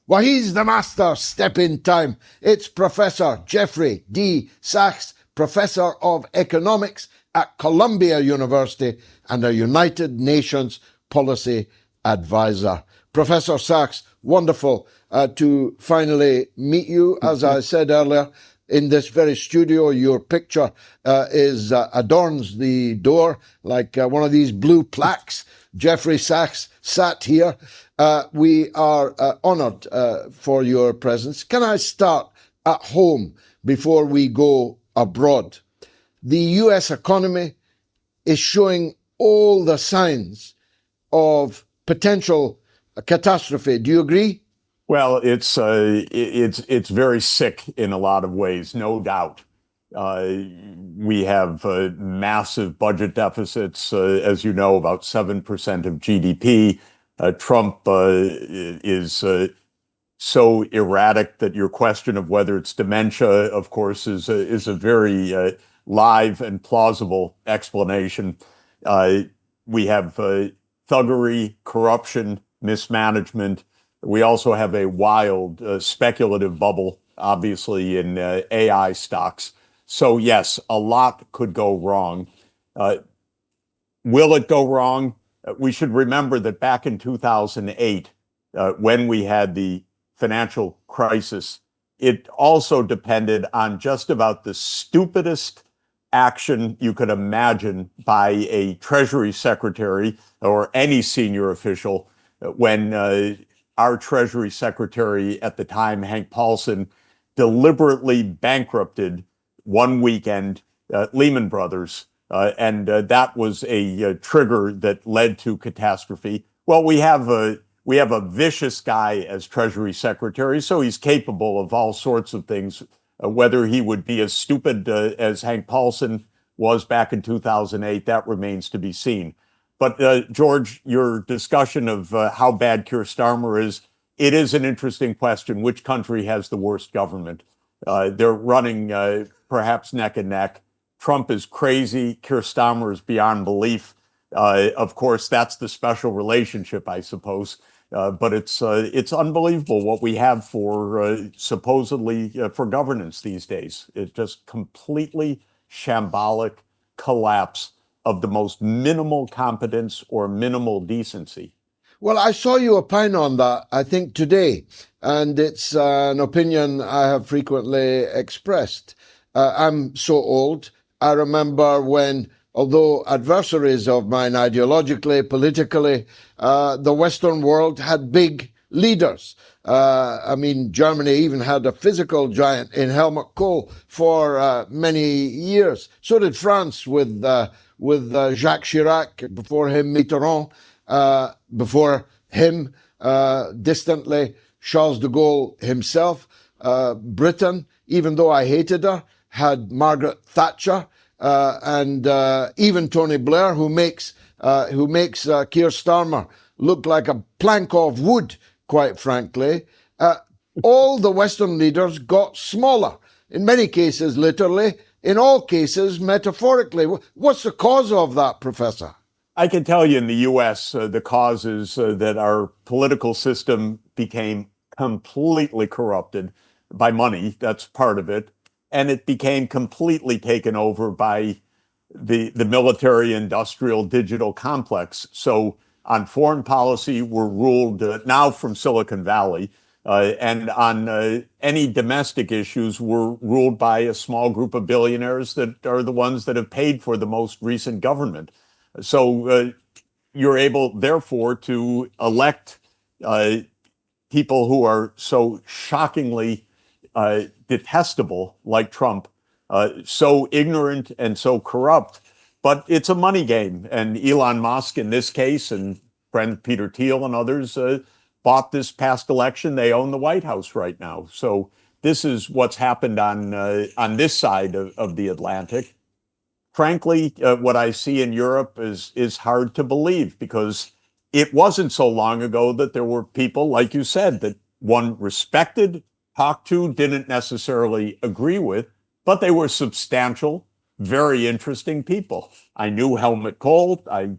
Well, he's the master. Step in time. It's Professor Jeffrey D. Sachs, Professor of Economics at Columbia University and a United Nations Policy Advisor. Professor Sachs, wonderful to finally meet you. As I said earlier, in this very studio, your picture adorns the door like one of these blue plaques. Jeffrey Sachs sat here. We are honoured for your presence. Can I start at home before we go abroad? The US economy is showing all the signs of potential catastrophe. Do you agree? Well, it's very sick in a lot of ways, no doubt. We have massive budget deficits, as you know, about 7% of GDP. Trump is so erratic that your question of whether it's dementia, of course, is a very live and plausible explanation. We have thuggery, corruption, mismanagement. We also have a wild speculative bubble, obviously, in AI stocks. So yes, a lot could go wrong. Will it go wrong? We should remember that back in 2008, when we had the financial crisis, it also depended on just about the stupidest action you could imagine by a Treasury Secretary or any senior official when our Treasury Secretary at the time, Hank Paulson, deliberately bankrupted one weekend Lehman Brothers. And that was a trigger that led to catastrophe. Well, we have a vicious guy as Treasury Secretary, so he's capable of all sorts of things. Whether he would be as stupid as Hank Paulson was back in 2008, that remains to be seen. But George, your discussion of how bad Keir Starmer is, it is an interesting question. Which country has the worst government? They're running perhaps neck and neck. Trump is crazy. Keir Starmer is beyond belief. Of course, that's the special relationship, I suppose. But it's unbelievable what we have for supposedly for governance these days. It's just completely shambolic collapse of the most minimal competence or minimal decency. Well, I saw you opine on that, I think, today, and it's an opinion I have frequently expressed. I'm so old. I remember when, although adversaries of mine ideologically, politically, the Western world had big leaders. I mean, Germany even had a physical giant in Helmut Kohl for many years. So did France with Jacques Chirac, before him Mitterrand, before him distantly Charles de Gaulle himself. Britain, even though I hated her, had Margaret Thatcher, and even Tony Blair, who makes Keir Starmer look like a plank of wood, quite frankly. All the Western leaders got smaller, in many cases literally, in all cases metaphorically. What's the cause of that, Professor? I can tell you in the US, the cause is that our political system became completely corrupted by money. That's part of it. And it became completely taken over by the military industrial digital complex. So on foreign policy, we're ruled now from Silicon Valley. And on any domestic issues, we're ruled by a small group of billionaires that are the ones that have paid for the most recent government. So you're able, therefore, to elect people who are so shockingly detestable, like Trump, so ignorant and so corrupt. But it's a money game. And Elon Musk, in this case, and friend Peter Thiel and others bought this past election. They own the White House right now. So this is what's happened on this side of the Atlantic. Frankly, what I see in Europe is hard to believe, because it wasn't so long ago that there were people, like you said, that one respected, talked to, didn't necessarily agree with, but they were substantial, very interesting people. I knew Helmut Kohl. I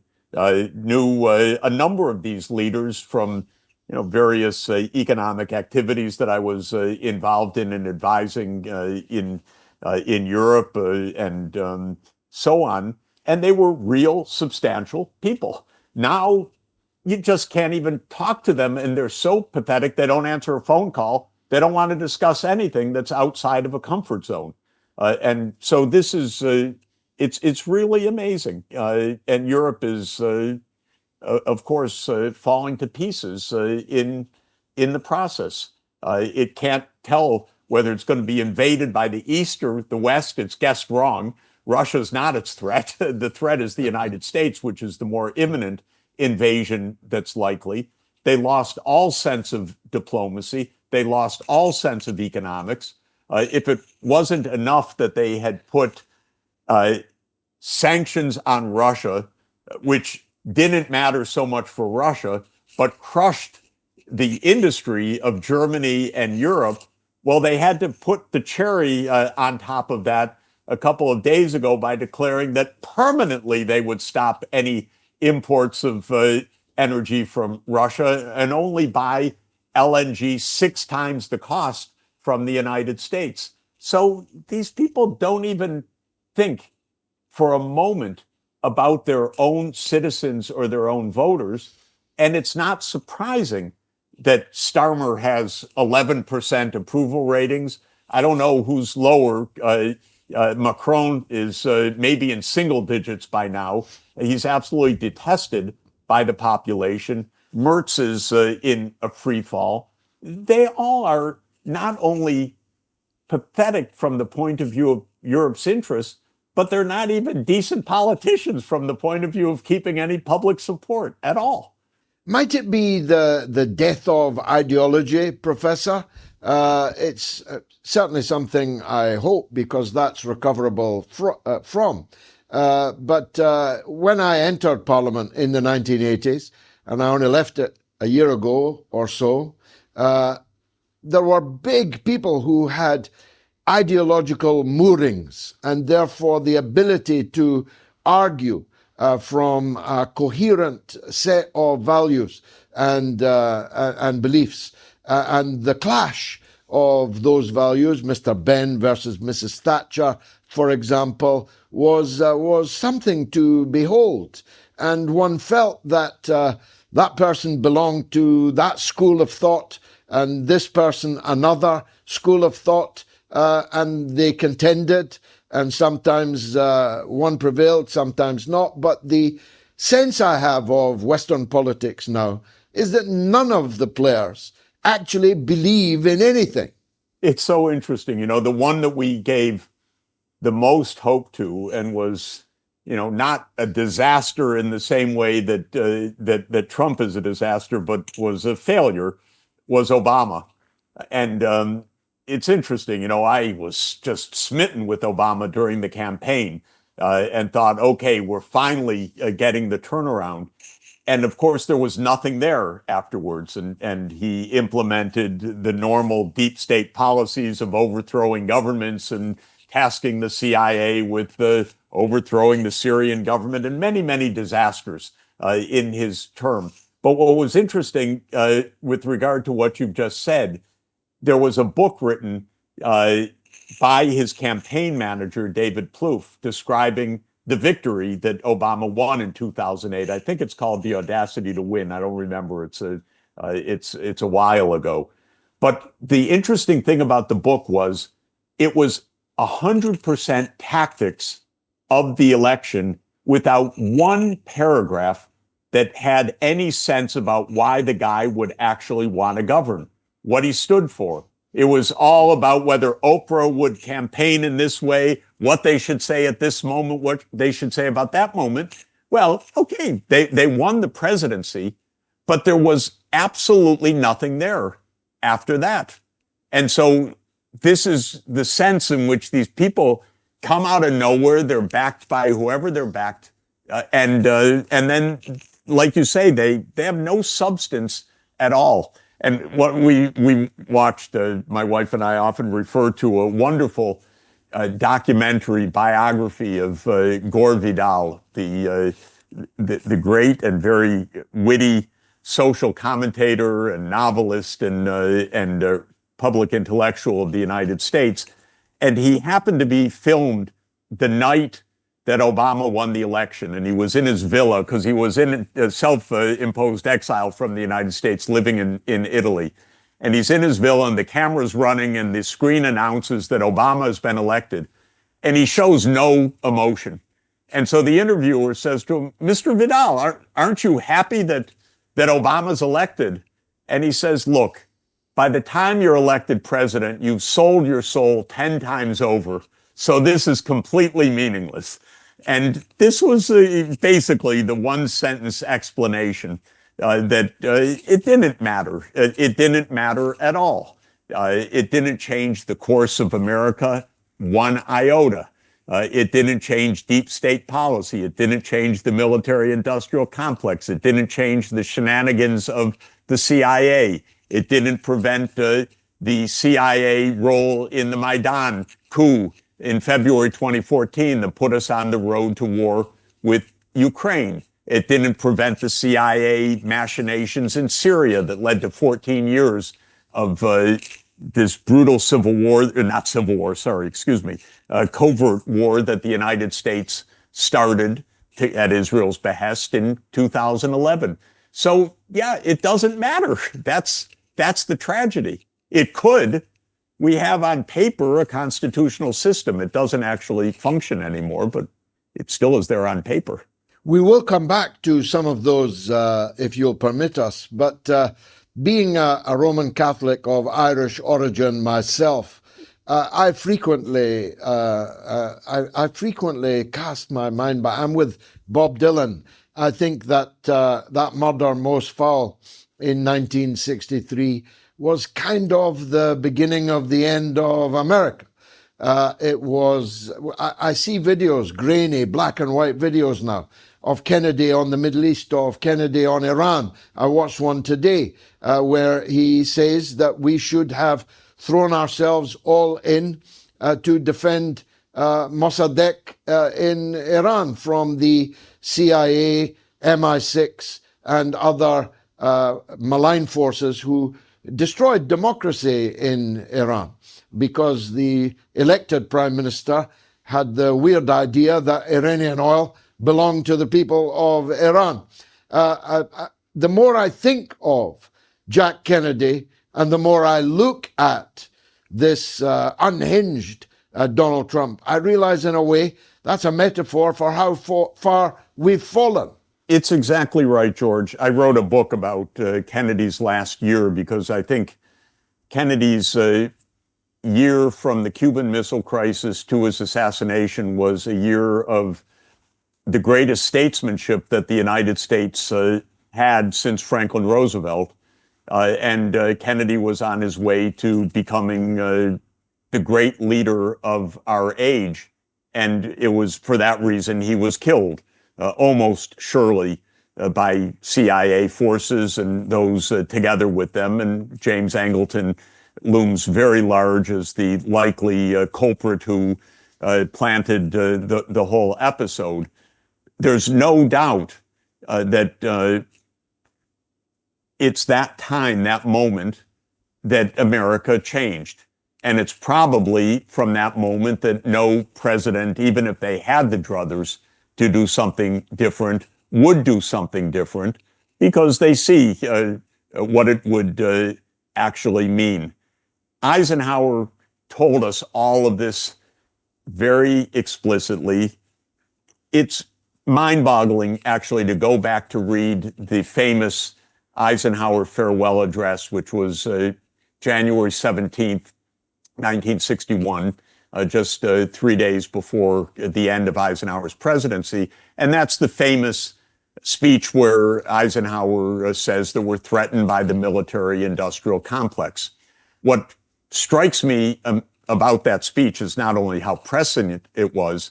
knew a number of these leaders from various economic activities that I was involved in and advising in Europe and so on. And they were real, substantial people. Now you just can't even talk to them, and they're so pathetic they don't answer a phone call. They don't want to discuss anything that's outside of a comfort zone. And so this is it's really amazing. And Europe is of course, falling to pieces in the process. It can't tell whether it's going to be invaded by the East or the West. It's guessed wrong. Russia's not its threat. The threat is the United States, which is the more imminent invasion that's likely. They lost all sense of diplomacy. They lost all sense of economics. If it wasn't enough that they had put sanctions on Russia, which didn't matter so much for Russia, but crushed the industry of Germany and Europe, well, they had to put the cherry on top of that a couple of days ago by declaring that permanently they would stop any imports of energy from Russia and only buy LNG 6 times the cost from the United States. So these people don't even think for a moment about their own citizens or their own voters. And it's not surprising that Starmer has 11% approval ratings. I don't know who's lower. Macron is maybe in single digits by now. He's absolutely detested by the population. Merz is in a free fall. They all are not only pathetic from the point of view of Europe's interests, but they're not even decent politicians from the point of view of keeping any public support at all. Might it be the death of ideology, Professor? It's certainly something I hope, because that's recoverable from. But when I entered Parliament in the 1980s, and I only left it a year ago or so, there were big people who had ideological moorings, and therefore the ability to argue from a coherent set of values and beliefs, and the clash of those values, Mr. Benn versus Mrs. Thatcher, for example, was something to behold, and one felt that that person belonged to that school of thought, and this person another school of thought. And they contended, and sometimes one prevailed, sometimes not. But the sense I have of Western politics now is that none of the players actually believe in anything. It's so interesting. The one that we gave the most hope to and was, not a disaster in the same way that that Trump is a disaster, but was a failure, was Obama. And it's interesting, I was just smitten with Obama during the campaign and thought, okay, we're finally getting the turnaround. And of course, there was nothing there afterwards. And he implemented the normal deep state policies of overthrowing governments and tasking the CIA with overthrowing the Syrian government and many, many disasters in his term. But what was interesting with regard to what you've just said, there was a book written by his campaign manager, David Plouffe, describing the victory that Obama won in 2008. I think it's called The Audacity to Win. I don't remember. It's a while ago. But the interesting thing about the book was it was 100% tactics of the election without one paragraph that had any sense about why the guy would actually want to govern, what he stood for. It was all about whether Oprah would campaign in this way, what they should say at this moment, what they should say about that moment. Well, okay, they won the presidency, but there was absolutely nothing there after that. And so this is the sense in which these people come out of nowhere. They're backed by whoever they're backed. And then, like you say, they have no substance at all. And what we watched, my wife and I often refer to a wonderful documentary biography of Gore Vidal, the great and very witty social commentator and novelist and public intellectual of the United States. And he happened to be filmed the night that Obama won the election. And he was in his villa because he was in self-imposed exile from the United States, living in Italy. And he's in his villa and the camera's running and the screen announces that Obama has been elected. And he shows no emotion. And so the interviewer says to him, Mr. Vidal, aren't you happy that Obama's elected? And he says, look, by the time you're elected president, you've sold your soul 10 times over. So this is completely meaningless. And this was basically the one-sentence explanation that it didn't matter. It didn't matter at all. It didn't change the course of America one iota. It didn't change deep state policy. It didn't change the military-industrial complex. It didn't change the shenanigans of the CIA. It didn't prevent the CIA role in the Maidan coup in February 2014 that put us on the road to war with Ukraine. It didn't prevent the CIA machinations in Syria that led to 14 years of this brutal civil war, not civil war, sorry, excuse me, covert war that the United States started at Israel's behest in 2011. So, yeah, it doesn't matter. That's the tragedy. It could. We have on paper a constitutional system. It doesn't actually function anymore, but it still is there on paper. We will come back to some of those, if you'll permit us. But being a Roman Catholic of Irish origin myself, I frequently cast my mind back. I'm with Bob Dylan. I think that that murder most foul in 1963 was kind of the beginning of the end of America. It was, I see videos, grainy, black and white videos now, of Kennedy on the Middle East, of Kennedy on Iran. I watched one today where he says that we should have thrown ourselves all in to defend Mossadegh in Iran from the CIA, MI6, and other malign forces who destroyed democracy in Iran, because the elected prime minister had the weird idea that Iranian oil belonged to the people of Iran. The more I think of Jack Kennedy and the more I look at this unhinged Donald Trump, I realize in a way that's a metaphor for how far we've fallen. It's exactly right, George. I wrote a book about Kennedy's last year because I think Kennedy's year from the Cuban Missile Crisis to his assassination was a year of the greatest statesmanship that the United States had since Franklin Roosevelt. And Kennedy was on his way to becoming the great leader of our age. And it was for that reason he was killed. Almost surely by CIA forces and those together with them. And James Angleton looms very large as the likely culprit who planted the whole episode. There's no doubt that it's that time, that moment, that America changed. And it's probably from that moment that no president, even if they had the druthers to do something different, would do something different, because they see what it would actually mean. Eisenhower told us all of this very explicitly. It's mind-boggling, actually, to go back to read the famous Eisenhower farewell address, which was January 17th, 1961, just 3 days before the end of Eisenhower's presidency. And that's the famous speech where Eisenhower says that we're threatened by the military-industrial complex. What strikes me about that speech is not only how pressing it was,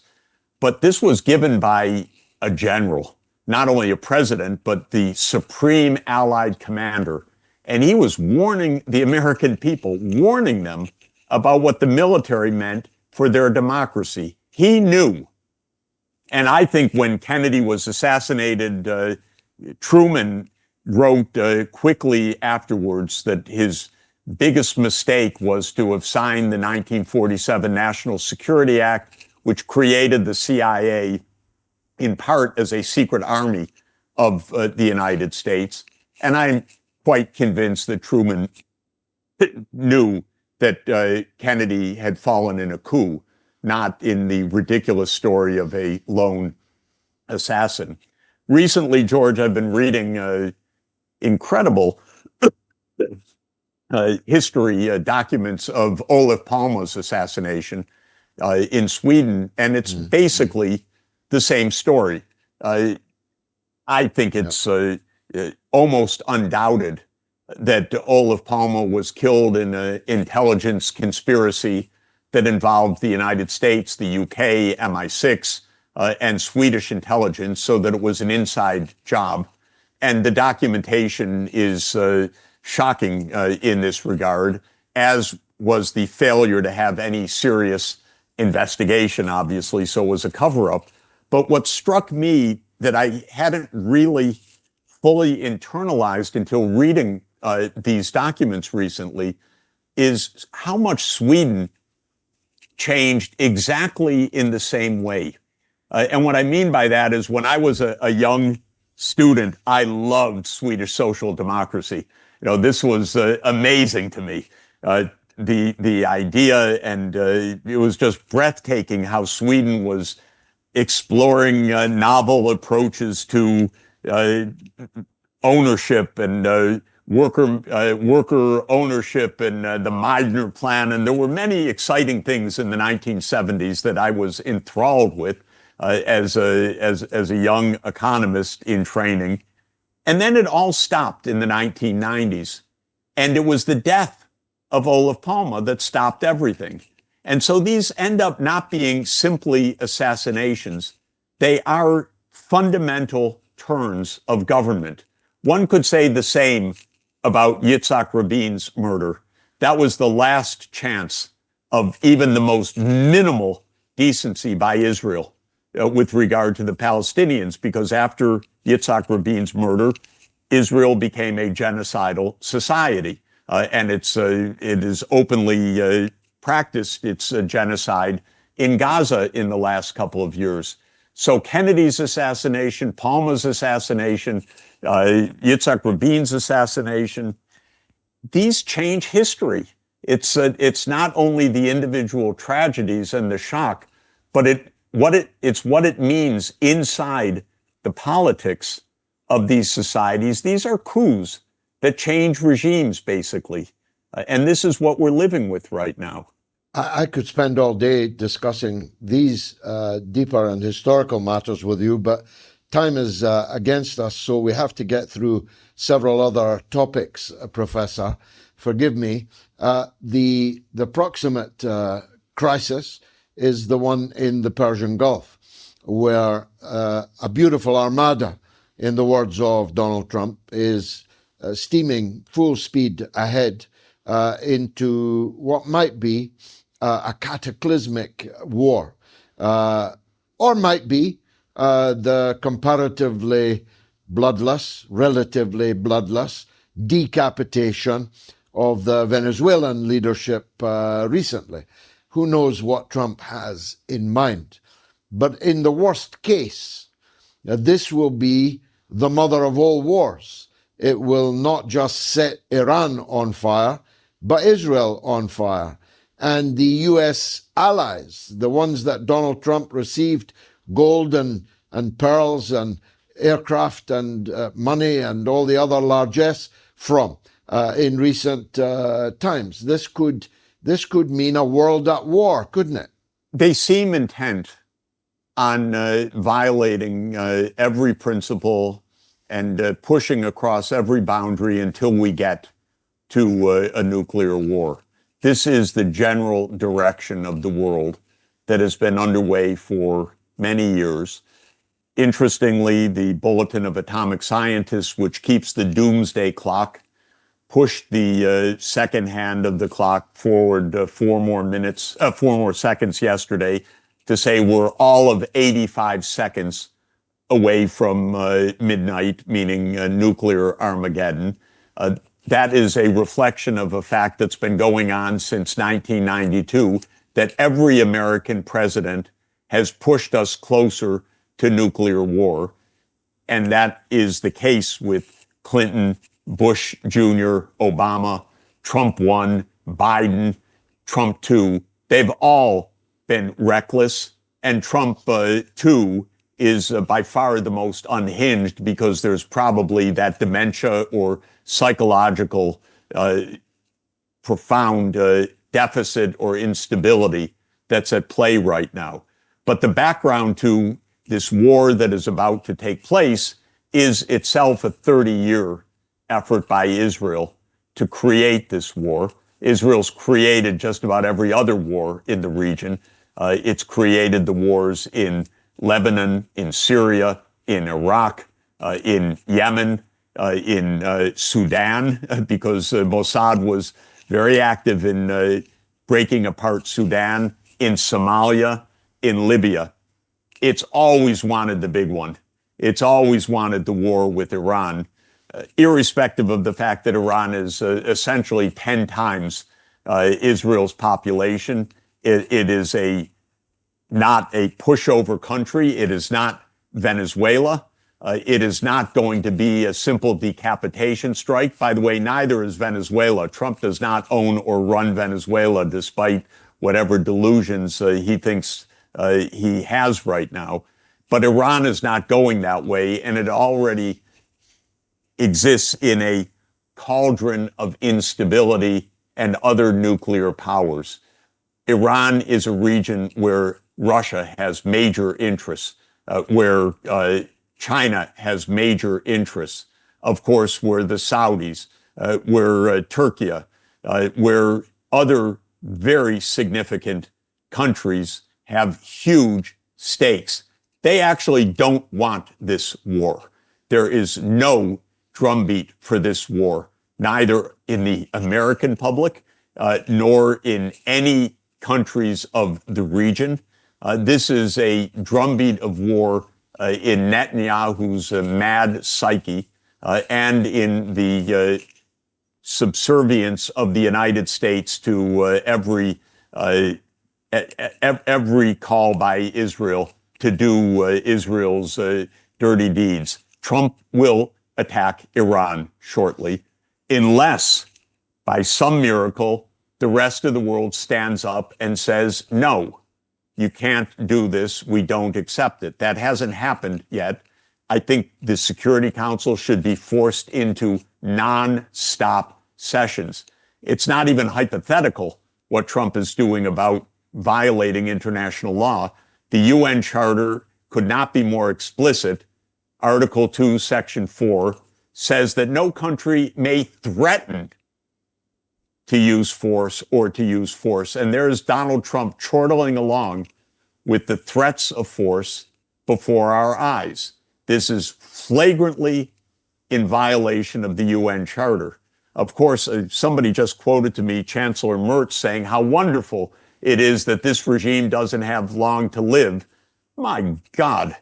but this was given by a general, not only a president, but the supreme Allied commander. And he was warning the American people, warning them about what the military meant for their democracy. He knew. And I think when Kennedy was assassinated, Truman wrote quickly afterwards that his biggest mistake was to have signed the 1947 National Security Act, which created the CIA in part as a secret army of the United States. And I'm quite convinced that Truman knew that Kennedy had fallen in a coup, not in the ridiculous story of a lone assassin. Recently, George, I've been reading incredible history documents of Olof Palme's assassination in Sweden, and it's basically the same story. I think it's almost undoubted that Olof Palme was killed in an intelligence conspiracy that involved the United States, the UK, MI6, and Swedish intelligence, so that it was an inside job. And the documentation is shocking in this regard, as was the failure to have any serious investigation, obviously, so it was a cover-up. But what struck me that I hadn't really fully internalized until reading these documents recently is how much Sweden changed exactly in the same way. And what I mean by that is when I was a young student, I loved Swedish social democracy. This was amazing to me. The idea, and it was just breathtaking how Sweden was exploring novel approaches to ownership and worker ownership and the Meidner Plan. And there were many exciting things in the 1970s that I was enthralled with as a young economist in training. And then it all stopped in the 1990s. And it was the death of Olof Palme that stopped everything. And so these end up not being simply assassinations. They are fundamental turns of government. One could say the same about Yitzhak Rabin's murder. That was the last chance of even the most minimal decency by Israel with regard to the Palestinians, because after Yitzhak Rabin's murder, Israel became a genocidal society. And it is openly practiced its genocide in Gaza in the last couple of years. So Kennedy's assassination, Palmer's assassination, Yitzhak Rabin's assassination, these change history. It's not only the individual tragedies and the shock, but it's what it means inside the politics of these societies. These are coups that change regimes, basically. And this is what we're living with right now. I could spend all day discussing these deeper and historical matters with you, but time is against us, so we have to get through several other topics, Professor. Forgive me. The proximate crisis is the one in the Persian Gulf, where a beautiful armada, in the words of Donald Trump, is steaming full speed ahead into what might be a cataclysmic war, or might be the comparatively relatively bloodless decapitation of the Venezuelan leadership recently. Who knows what Trump has in mind? But in the worst case, this will be the mother of all wars. It will not just set Iran on fire, but Israel on fire. And the U.S. allies, the ones that Donald Trump received gold and pearls and aircraft and money and all the other largesse from in recent times. This could mean a world at war, couldn't it? They seem intent on violating every principle and pushing across every boundary until we get to a nuclear war. This is the general direction of the world that has been underway for many years. Interestingly, the Bulletin of Atomic Scientists, which keeps the Doomsday Clock, pushed the second hand of the clock forward 4 more seconds yesterday to say we're all of 85 seconds away from midnight, meaning nuclear Armageddon. That is a reflection of a fact that's been going on since 1992, that every American president has pushed us closer to nuclear war. And that is the case with Clinton, Bush Jr., Obama, Trump 1, Biden, Trump 2. They've all been reckless. And Trump 2 is by far the most unhinged, because there's probably that dementia or psychological profound deficit or instability that's at play right now. But the background to this war that is about to take place is itself a 30-year effort by Israel to create this war. Israel's created just about every other war in the region. It's created the wars in Lebanon, in Syria, in Iraq, in Yemen, in Sudan, because Mossad was very active in breaking apart Sudan, in Somalia, in Libya. It's always wanted the big one. It's always wanted the war with Iran, irrespective of the fact that Iran is essentially 10 times Israel's population. It is not a pushover country. It is not Venezuela. It is not going to be a simple decapitation strike. By the way, neither is Venezuela. Trump does not own or run Venezuela, despite whatever delusions he thinks he has right now. But Iran is not going that way, and it already exists in a cauldron of instability and other nuclear powers. Iran is a region where Russia has major interests, where China has major interests, of course, where the Saudis, where Turkey, where other very significant countries have huge stakes. They actually don't want this war. There is no drumbeat for this war, neither in the American public nor in any countries of the region. This is a drumbeat of war in Netanyahu's mad psyche and in the subservience of the United States to every call by Israel to do Israel's dirty deeds. Trump will attack Iran shortly, unless by some miracle the rest of the world stands up and says, no, you can't do this. We don't accept it. That hasn't happened yet. I think the Security Council should be forced into non-stop sessions. It's not even hypothetical what Trump is doing about violating international law. The UN Charter could not be more explicit. Article 2, Section 4 says that no country may threaten to use force or to use force. And there's Donald Trump chortling along with the threats of force before our eyes. This is flagrantly in violation of the UN Charter. Of course, somebody just quoted to me Chancellor Merz saying how wonderful it is that this regime doesn't have long to live. My God,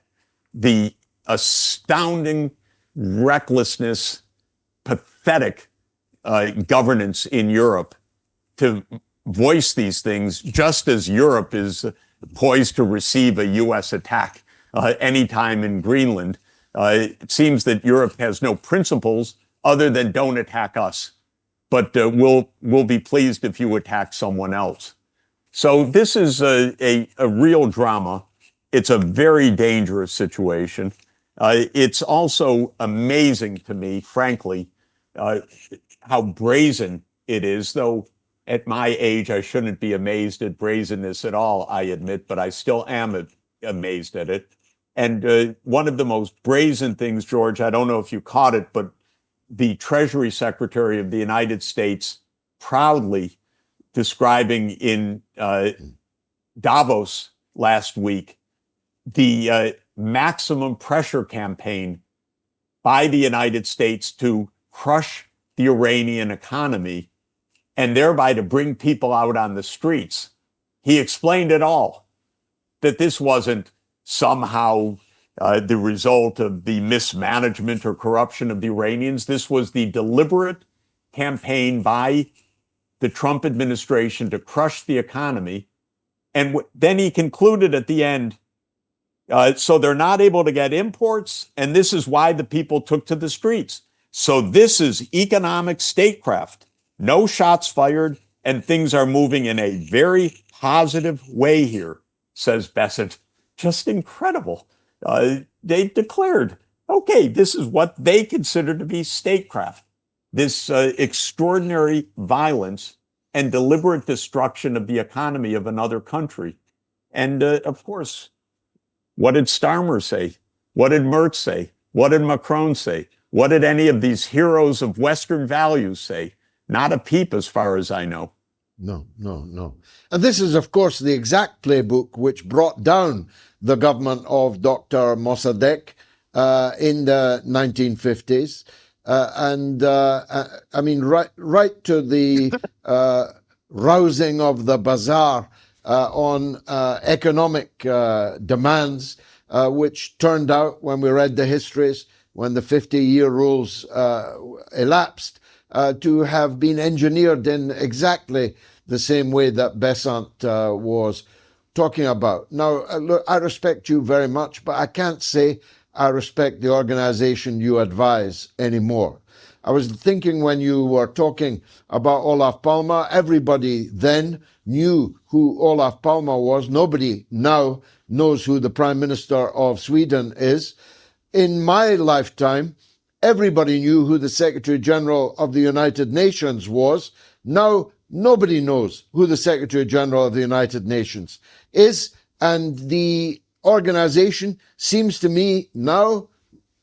the astounding recklessness, pathetic governance in Europe to voice these things, just as Europe is poised to receive a U.S. attack anytime in Greenland. It seems that Europe has no principles other than don't attack us, but we'll be pleased if you attack someone else. So this is a real drama. It's a very dangerous situation. It's also amazing to me, frankly, how brazen it is, though at my age, I shouldn't be amazed at brazenness at all, I admit, but I still am amazed at it. And one of the most brazen things, George, I don't know if you caught it, but the Treasury Secretary of the United States proudly describing in Davos last week the maximum pressure campaign by the United States to crush the Iranian economy and thereby to bring people out on the streets. He explained it all, that this wasn't somehow the result of the mismanagement or corruption of the Iranians. This was the deliberate campaign by the Trump administration to crush the economy. And then he concluded at the end, so they're not able to get imports, and this is why the people took to the streets. So this is economic statecraft. No shots fired, and things are moving in a very positive way here, says Bessent. Just incredible. They declared, okay, this is what they consider to be statecraft. This extraordinary violence and deliberate destruction of the economy of another country. And of course, what did Starmer say? What did Merz say? What did Macron say? What did any of these heroes of Western values say? Not a peep, as far as I know. No, no, no. And this is, of course, the exact playbook which brought down the government of Dr. Mossadegh in the 1950s. I mean, right to the rousing of the bazaar on economic demands, which turned out, when we read the histories, when the 50-year rules elapsed, to have been engineered in exactly the same way that Bessant was talking about. Now, look, I respect you very much, but I can't say I respect the organization you advise anymore. I was thinking when you were talking about Olof Palme, everybody then knew who Olof Palme was. Nobody now knows who the Prime Minister of Sweden is. In my lifetime, everybody knew who the Secretary General of the United Nations was. Now, nobody knows who the Secretary General of the United Nations is, and the organization seems to me now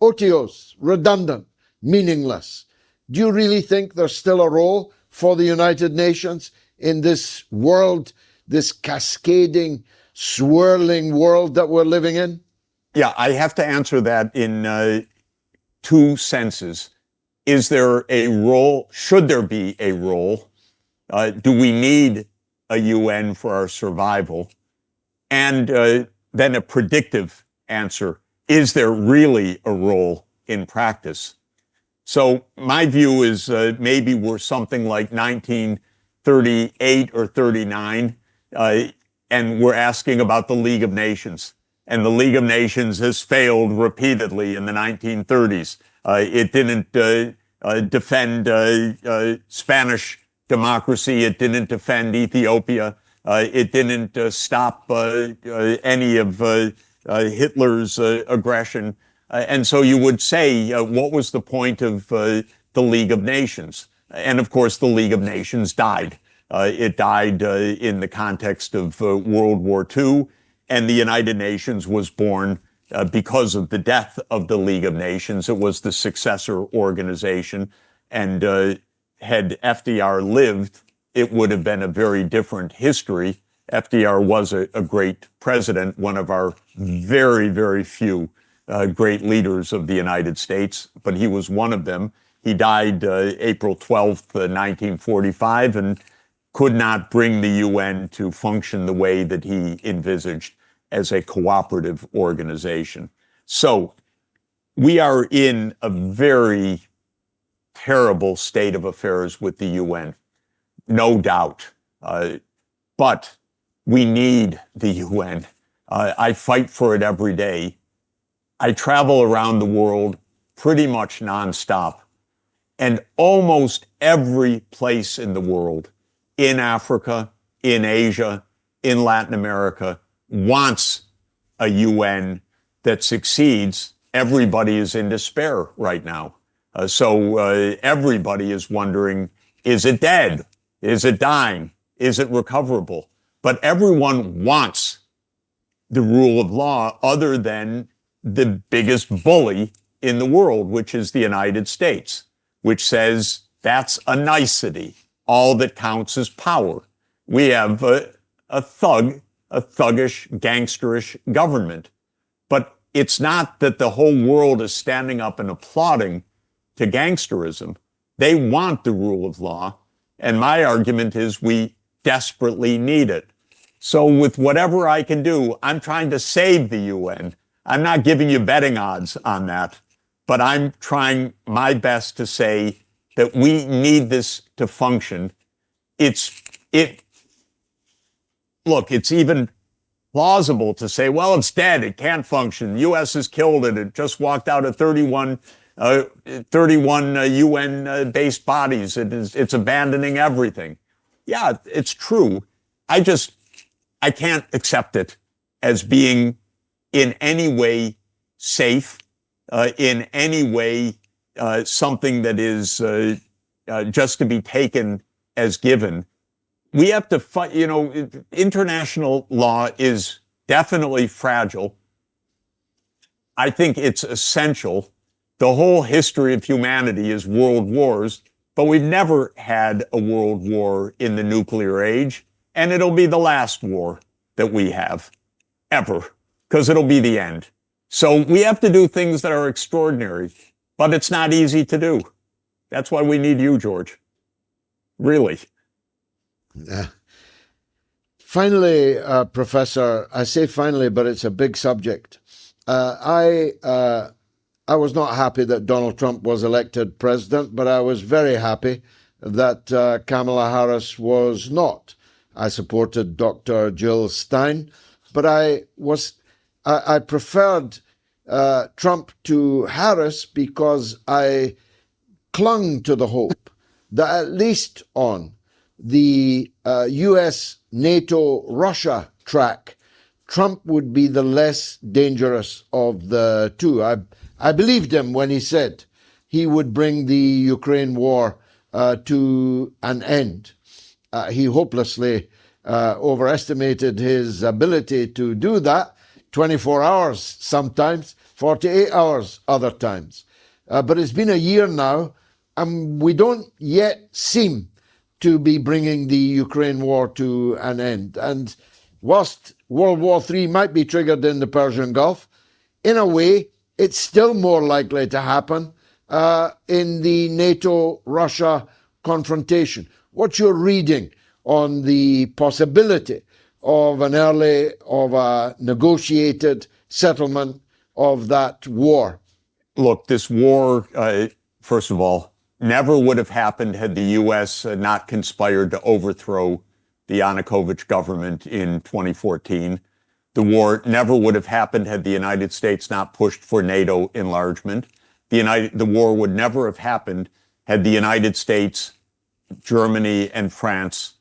otiose, redundant, meaningless. Do you really think there's still a role for the United Nations in this world, this cascading, swirling world that we're living in? Yeah, I have to answer that in two senses. Is there a role? Should there be a role? Do we need a UN for our survival? And then a predictive answer. Is there really a role in practice? So my view is maybe we're something like 1938 or 39, and we're asking about the League of Nations. And the League of Nations has failed repeatedly in the 1930s. It didn't defend Spanish democracy. It didn't defend Ethiopia. It didn't stop any of Hitler's aggression. And so you would say, what was the point of the League of Nations? And of course, the League of Nations died. It died in the context of World War II, and the United Nations was born because of the death of the League of Nations. It was the successor organization, and had FDR lived, it would have been a very different history. FDR was a great president, one of our very, very few great leaders of the United States, but he was one of them. He died April 12th, 1945, and could not bring the UN to function the way that he envisaged as a cooperative organization. So we are in a very terrible state of affairs with the UN, no doubt. But we need the UN. I fight for it every day. I travel around the world pretty much nonstop. And almost every place in the world, in Africa, in Asia, in Latin America, wants a UN that succeeds. Everybody is in despair right now. So everybody is wondering, is it dead? Is it dying? Is it recoverable? But everyone wants the rule of law other than the biggest bully in the world, which is the United States, which says that's a nicety. All that counts is power. We have a thuggish, gangsterish government. But it's not that the whole world is standing up and applauding to gangsterism. They want the rule of law. And my argument is we desperately need it. So with whatever I can do, I'm trying to save the UN. I'm not giving you betting odds on that, but I'm trying my best to say that we need this to function. Look, it's even plausible to say, well, it's dead. It can't function. The U.S. has killed it. It just walked out of 31 UN-based bodies. It's abandoning everything. Yeah, it's true. I can't accept it as being in any way safe, in any way something that is just to be taken as given. We have to fight, international law is definitely fragile. I think it's essential. The whole history of humanity is world wars, but we've never had a world war in the nuclear age, and it'll be the last war that we have, ever, because it'll be the end. So we have to do things that are extraordinary, but it's not easy to do. That's why we need you, George. Really. Finally, Professor, I say finally, but it's a big subject. I was not happy that Donald Trump was elected president, but I was very happy that Kamala Harris was not. I supported Dr. Jill Stein, but I preferred Trump to Harris because I clung to the hope that at least on the US, NATO, Russia track, Trump would be the less dangerous of the two. I believed him when he said he would bring the Ukraine war to an end. He hopelessly overestimated his ability to do that. 24 hours sometimes, 48 hours other times. But it's been a year now, and we don't yet seem to be bringing the Ukraine war to an end. And whilst World War III might be triggered in the Persian Gulf, in a way, it's still more likely to happen in the NATO-Russia confrontation. What's your reading on the possibility of a negotiated settlement of that war? Look, this war, first of all, never would have happened had the U.S. Not conspired to overthrow the Yanukovych government in 2014. The war never would have happened had the United States not pushed for NATO enlargement. The war would never have happened had the United States, Germany, and France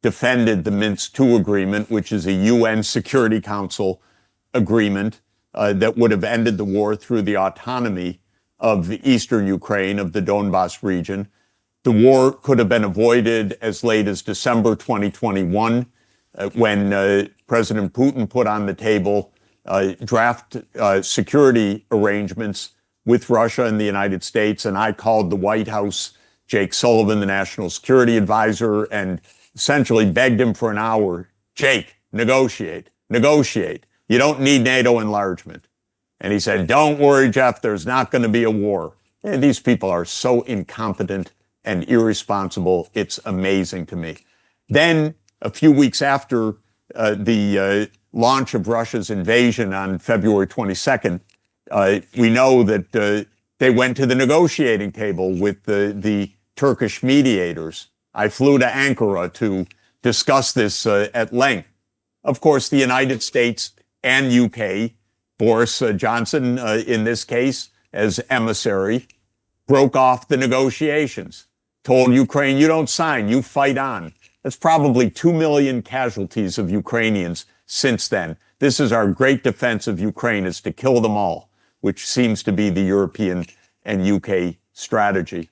defended the Minsk II agreement, which is a UN Security Council agreement that would have ended the war through the autonomy of the eastern Ukraine, of the Donbas region. The war could have been avoided as late as December 2021, when President Putin put on the table draft security arrangements with Russia and the United States. And I called the White House, Jake Sullivan, the national security advisor, and essentially begged him for an hour, Jake, negotiate. You don't need NATO enlargement. And he said, don't worry, Jeff, there's not going to be a war. And these people are so incompetent and irresponsible. It's amazing to me. Then, a few weeks after the launch of Russia's invasion on February 22nd, we know that they went to the negotiating table with the Turkish mediators. I flew to Ankara to discuss this at length. Of course, the United States and UK, Boris Johnson in this case as emissary, broke off the negotiations, told Ukraine, you don't sign, you fight on. That's probably 2 million casualties of Ukrainians since then. This is our great defense of Ukraine, is to kill them all, which seems to be the European and UK strategy.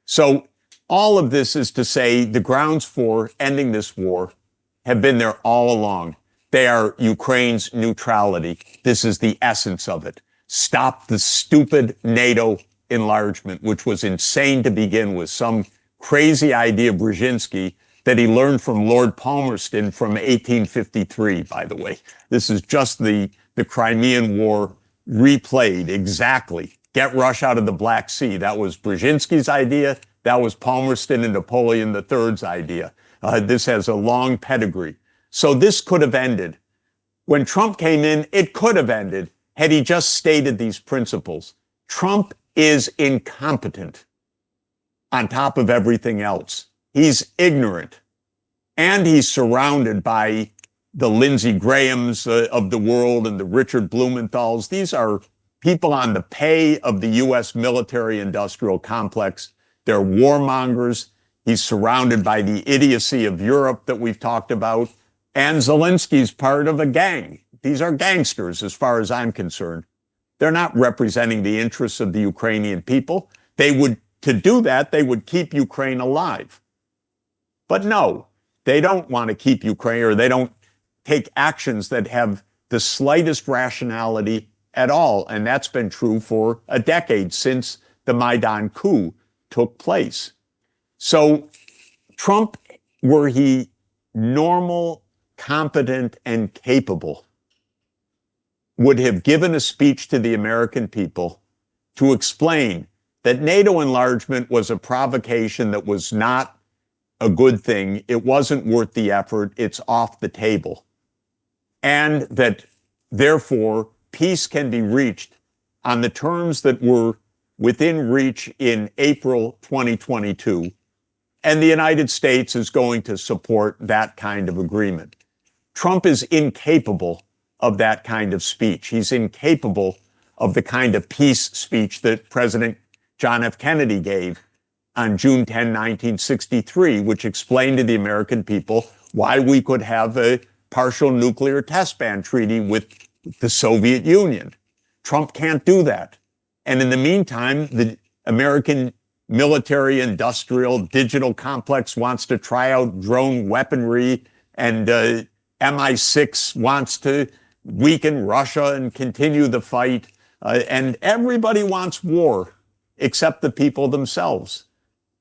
So all of this is to say the grounds for ending this war have been there all along. They are Ukraine's neutrality. This is the essence of it. Stop the stupid NATO enlargement, which was insane to begin with. Some crazy idea of Brzezinski that he learned from Lord Palmerston from 1853, by the way. This is just the Crimean War replayed exactly. Get Russia out of the Black Sea. That was Brzezinski's idea. That was Palmerston and Napoleon III's idea. This has a long pedigree. So this could have ended. When Trump came in, it could have ended. had he just stated these principles. Trump is incompetent on top of everything else. He's ignorant. And he's surrounded by the Lindsey Grahams of the world and the Richard Blumenthals. These are people on the pay of the U.S. military-industrial complex. They're warmongers. He's surrounded by the idiocy of Europe that we've talked about. And Zelensky's part of a gang. These are gangsters, as far as I'm concerned. They're not representing the interests of the Ukrainian people. To do that, they would keep Ukraine alive. But no, they don't want to keep Ukraine, or they don't take actions that have the slightest rationality at all. And that's been true for a decade, since the Maidan coup took place. So Trump, were he normal, competent, and capable, would have given a speech to the American people to explain that NATO enlargement was a provocation that was not a good thing. It wasn't worth the effort. It's off the table. And that, therefore, peace can be reached on the terms that were within reach in April 2022. And the United States is going to support that kind of agreement. Trump is incapable of that kind of speech. He's incapable of the kind of peace speech that President John F. Kennedy gave on June 10, 1963, which explained to the American people why we could have a partial nuclear test ban treaty with the Soviet Union. Trump can't do that. And in the meantime, the American military, industrial, digital complex wants to try out drone weaponry, and MI6 wants to weaken Russia and continue the fight. And everybody wants war except the people themselves.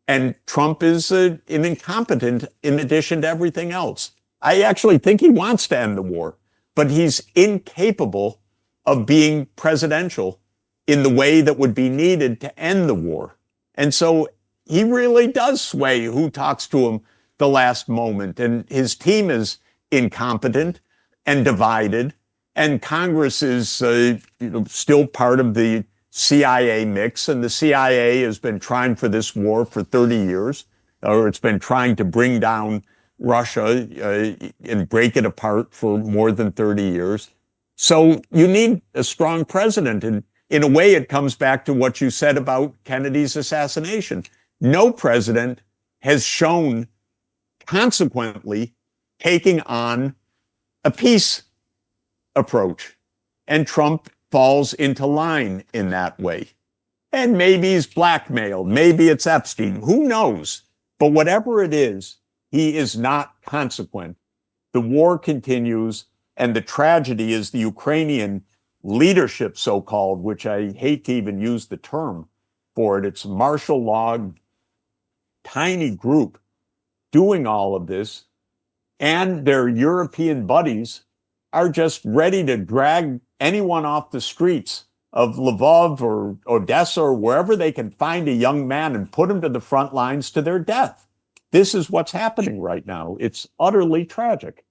And Trump is an incompetent in addition to everything else. I actually think he wants to end the war, but he's incapable of being presidential in the way that would be needed to end the war. And so he really does sway who talks to him the last moment. And his team is incompetent and divided. And Congress is still part of the CIA mix. And the CIA has been trying for this war for 30 years, or it's been trying to bring down Russia and break it apart for more than 30 years. So you need a strong president. And in a way, it comes back to what you said about Kennedy's assassination. No president has shown consequently taking on a peace approach. And Trump falls into line in that way. And maybe he's blackmailed. Maybe it's Epstein. Who knows? But whatever it is, he is not consequent. The war continues, and the tragedy is the Ukrainian leadership, so-called, which I hate to even use the term for it. It's martial law, tiny group doing all of this, and their European buddies are just ready to drag anyone off the streets of Lvov or Odessa or wherever they can find a young man and put him to the front lines to their death. This is what's happening right now. It's utterly tragic.